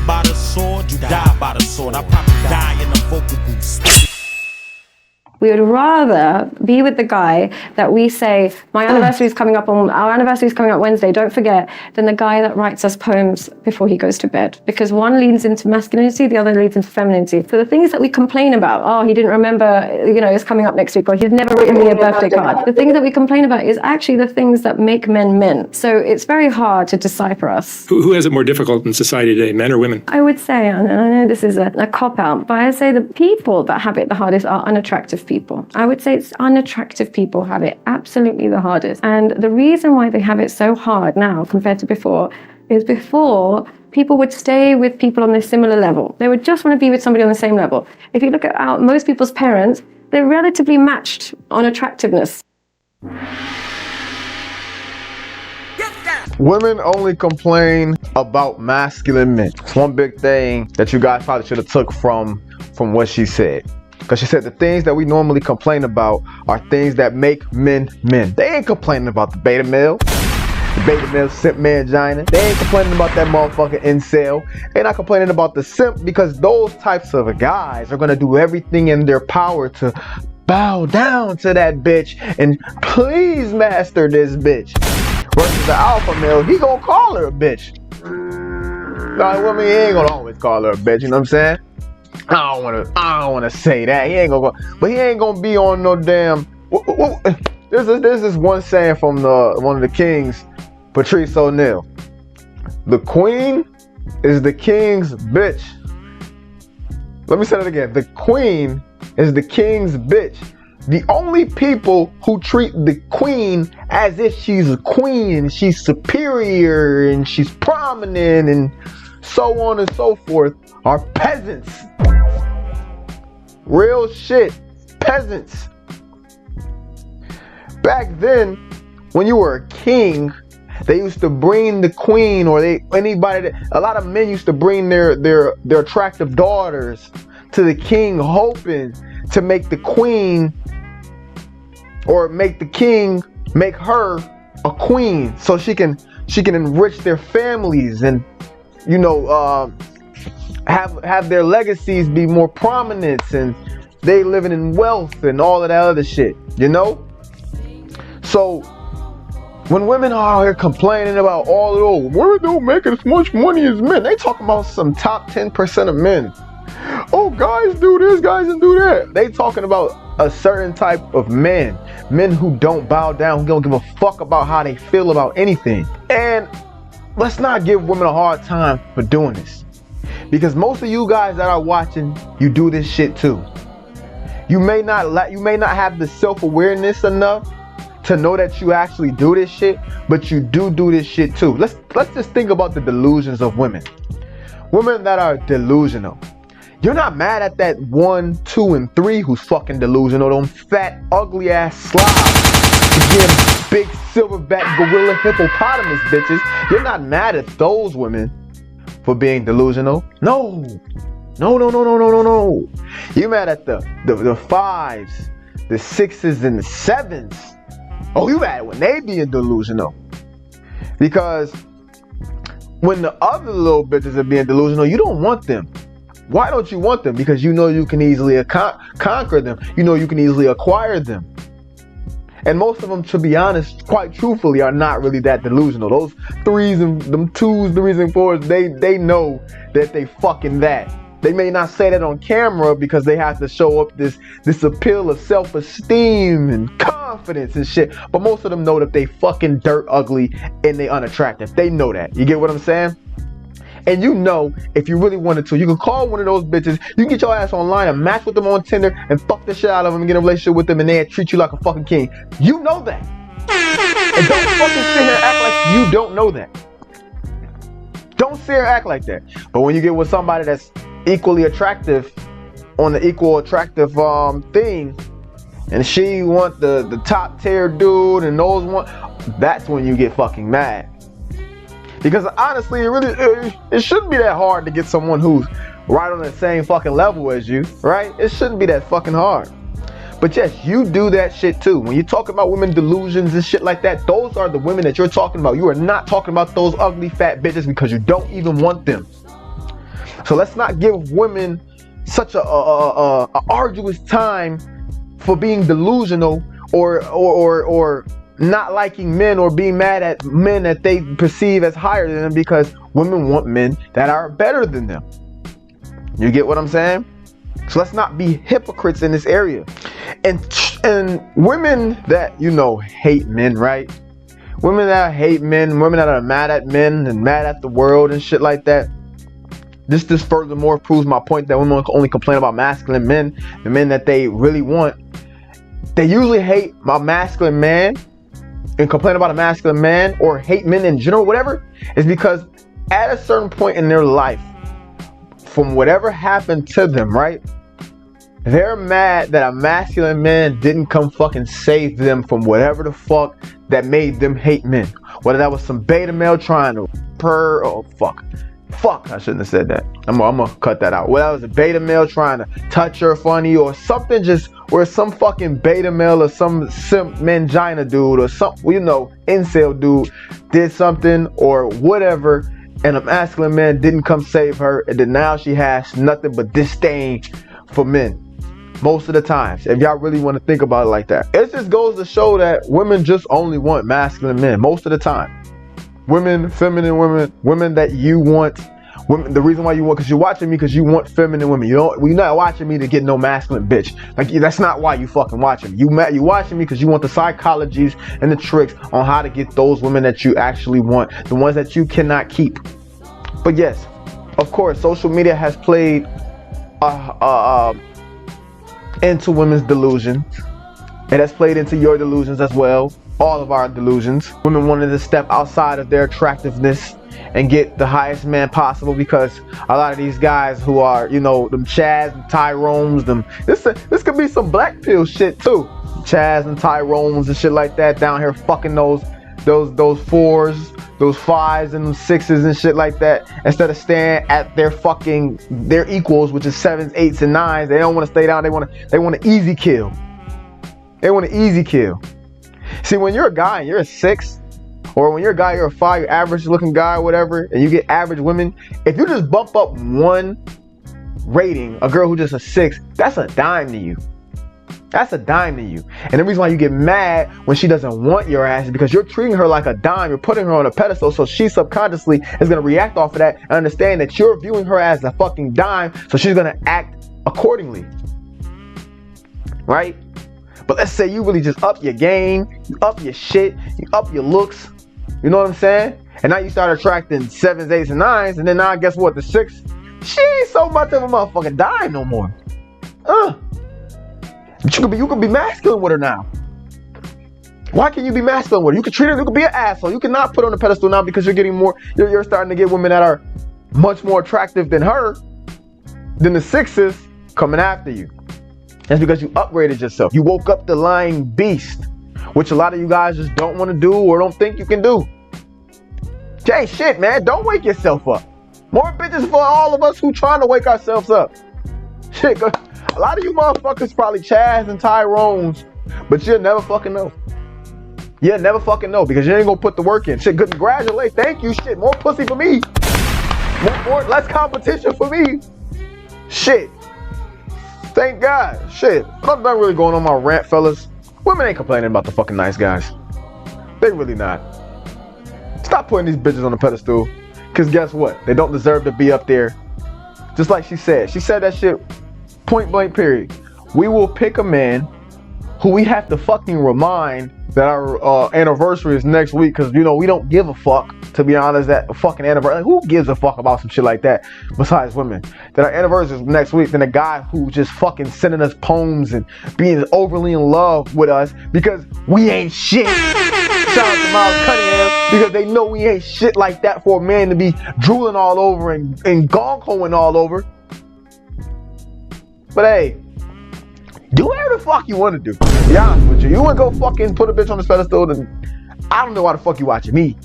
by the sword, you die by the sword. I probably die in the vocal booth. We would rather be with the guy that we say, our anniversary is coming up Wednesday, don't forget, than the guy that writes us poems before he goes to bed. Because one leans into masculinity, the other leans into femininity. So the things that we complain about, oh, he didn't remember, it's coming up next week, or he's never written me a birthday card. The things that we complain about is actually the things that make men men. So it's very hard to decipher us. Who has it more difficult in society today, men or women? I would say, and I know this is a cop-out, but I'd say the people that have it the hardest are unattractive people. I would say it's unattractive people have it absolutely the hardest. And the reason why they have it so hard now compared to before is before people would stay with people on a similar level. They would just want to be with somebody on the same level. If you look at most people's parents, they're relatively matched on attractiveness. Women only complain about masculine men. It's one big thing that you guys probably should have took from what she said. Because she said the things that we normally complain about are things that make men men. They ain't complaining about the beta male. The beta male simp mangina. They ain't complaining about that motherfucking incel. They're not complaining about the simp, because those types of guys are going to do everything in their power to bow down to that bitch and please master this bitch. Versus the alpha male, he gonna call her a bitch. He ain't gonna always call her a bitch, you know what I'm saying? I don't wanna say that. He ain't gonna be on no damn. There's this one saying from one of the kings, Patrice O'Neal. The queen is the king's bitch. Let me say that again. The queen is the king's bitch. The only people who treat the queen as if she's a queen and she's superior and she's prominent and so on and so forth are peasants. Real shit. Peasants. Back then, when you were a king, they used to bring the queen, or a lot of men used to bring their attractive daughters to the king, hoping to make the queen, or make the king make her a queen, so she can enrich their families and have their legacies be more prominent, and they living in wealth and all of that other shit, So when women are out here complaining about women don't make as much money as men, they talking about some top 10% of men. Oh, guys do this, guys do that. They talking about a certain type of men who don't bow down, who don't give a fuck about how they feel about anything. And let's not give women a hard time for doing this, because most of you guys that are watching, you do this shit too. You may not have the self-awareness enough to know that you actually do this shit, but you do this shit too. Let's just think about the delusions of women. Women that are delusional. You're not mad at that 1, 2, and 3 who's fucking delusional, them fat, ugly ass slobs, again, big silverback gorilla hippopotamus bitches. You're not mad at those women for being delusional. No. You're mad at the 5s, the 6s, and the 7s. Oh, you mad when they being delusional. Because when the other little bitches are being delusional, you don't want them. Why don't you want them? Because you know you can easily conquer them. You know you can easily acquire them. And most of them, to be honest, quite truthfully, are not really that delusional. Those 3s and them 2s, 3s and 4s, they know that they fucking that. They may not say that on camera because they have to show up this appeal of self-esteem and confidence and shit. But most of them know that they fucking dirt ugly and they unattractive. They know that. You get what I'm saying? And if you really wanted to, you can call one of those bitches. You can get your ass online and match with them on Tinder and fuck the shit out of them and get a relationship with them, and they'll treat you like a fucking king. You know that. And don't fucking sit here and act like you don't know that. Don't sit here and act like that. But when you get with somebody that's equally attractive on the equal attractive thing, and she want the top tier dude and those one, that's when you get fucking mad. Because honestly, it shouldn't be that hard to get someone who's right on the same fucking level as you, right? It shouldn't be that fucking hard. But yes, you do that shit too. When you're talking about women delusions and shit like that, those are the women that you're talking about. You are not talking about those ugly fat bitches, because you don't even want them. So let's not give women such a arduous time for being delusional or not liking men or being mad at men that they perceive as higher than them, because women want men that are better than them. You get what I'm saying? So let's not be hypocrites in this area. And women that, you know, hate men, right? Women that hate men, women that are mad at men and mad at the world and shit like that. This furthermore proves my point that women only complain about masculine men, the men that they really want. They usually hate my masculine man and complain about a masculine man, or hate men in general, whatever, is because at a certain point in their life, from whatever happened to them, right? They're mad that a masculine man didn't come fucking save them from whatever the fuck that made them hate men. Whether that was some beta male trying to Fuck, I shouldn't have said that. I'm gonna cut that out. Well, that was a beta male trying to touch her funny, or something, just where some fucking beta male or some simp mangina dude or some, you know, incel dude did something or whatever, and a masculine man didn't come save her, and then now she has nothing but disdain for men. Most of the times, if y'all really want to think about it like that, it just goes to show that women just only want masculine men most of the time. Women, feminine women, women that you want, women, the reason why you want, because you're watching me because you want feminine women. You're not watching me to get no masculine bitch. Like, that's not why you fucking watching me. You watching me because you want the psychologies and the tricks on how to get those women that you actually want, the ones that you cannot keep. But yes, of course, social media has played into women's delusions. It has played into your delusions as well. All of our delusions. Women wanted to step outside of their attractiveness and get the highest man possible, because a lot of these guys who are, you know, them Chaz and Tyrones, this could be some black pill shit too. Chaz and Tyrones and shit like that down here fucking those fours, those fives and them sixes and shit like that, instead of staying at their equals, which is 7s, 8s, and 9s. They don't want to stay down. They want an easy kill. They want an easy kill. See, when you're a guy and you're a 6, or when you're a guy, you're a 5, you're average looking guy or whatever, and you get average women, if you just bump up one rating, a girl who's just a 6, that's a dime to you. That's a dime to you. And the reason why you get mad when she doesn't want your ass is because you're treating her like a dime. You're putting her on a pedestal, so she subconsciously is going to react off of that and understand that you're viewing her as a fucking dime, so she's going to act accordingly. Right? But let's say you really just up your game, you up your shit, you up your looks, you know what I'm saying? And now you start attracting 7s, 8s, and 9s, and then now guess what? The 6, she ain't so much of a motherfucking dime no more. But you could be masculine with her now. Why can't you be masculine with her? You can treat her, you could be an asshole. You cannot put her on a pedestal now because you're getting more, you're starting to get women that are much more attractive than her, than the 6s coming after you. That's because you upgraded yourself. You woke up the lying beast, which a lot of you guys just don't want to do or don't think you can do. Jay, shit, man, don't wake yourself up. More bitches for all of us who trying to wake ourselves up. Shit, a lot of you motherfuckers probably Chaz and Tyrones, but you'll never fucking know. You'll never fucking know because you ain't gonna put the work in. Shit, congratulate, thank you, shit, more pussy for me. Less competition for me. Shit. Thank God. Shit. I'm not really going on my rant, fellas. Women ain't complaining about the fucking nice guys. They really not. Stop putting these bitches on the pedestal. Because guess what? They don't deserve to be up there. Just like she said. She said that shit point blank period. We will pick a man who we have to fucking remind that our anniversary is next week. Because, you know, we don't give a fuck. To be honest, that fucking anniversary, like, who gives a fuck about some shit like that besides women? That our anniversary is next week, than a guy who just fucking sending us poems and being overly in love with us because we ain't shit. Shout out to Miles Cunningham, because they know we ain't shit like that for a man to be drooling all over and gong-hoing all over. But hey, do whatever the fuck you want to do. To be honest with you, you want to go fucking put a bitch on this pedestal, then I don't know why the fuck you watching me.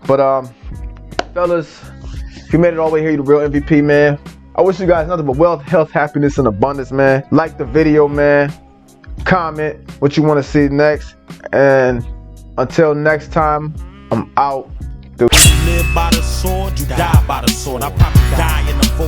But fellas, if you made it all the way here, you're the real MVP, man. I wish you guys nothing but wealth, health, happiness, and abundance, man. Like the video, man. Comment what you want to see next. And until next time, I'm out. You live by the sword, you die by the sword. I probably die in the vocal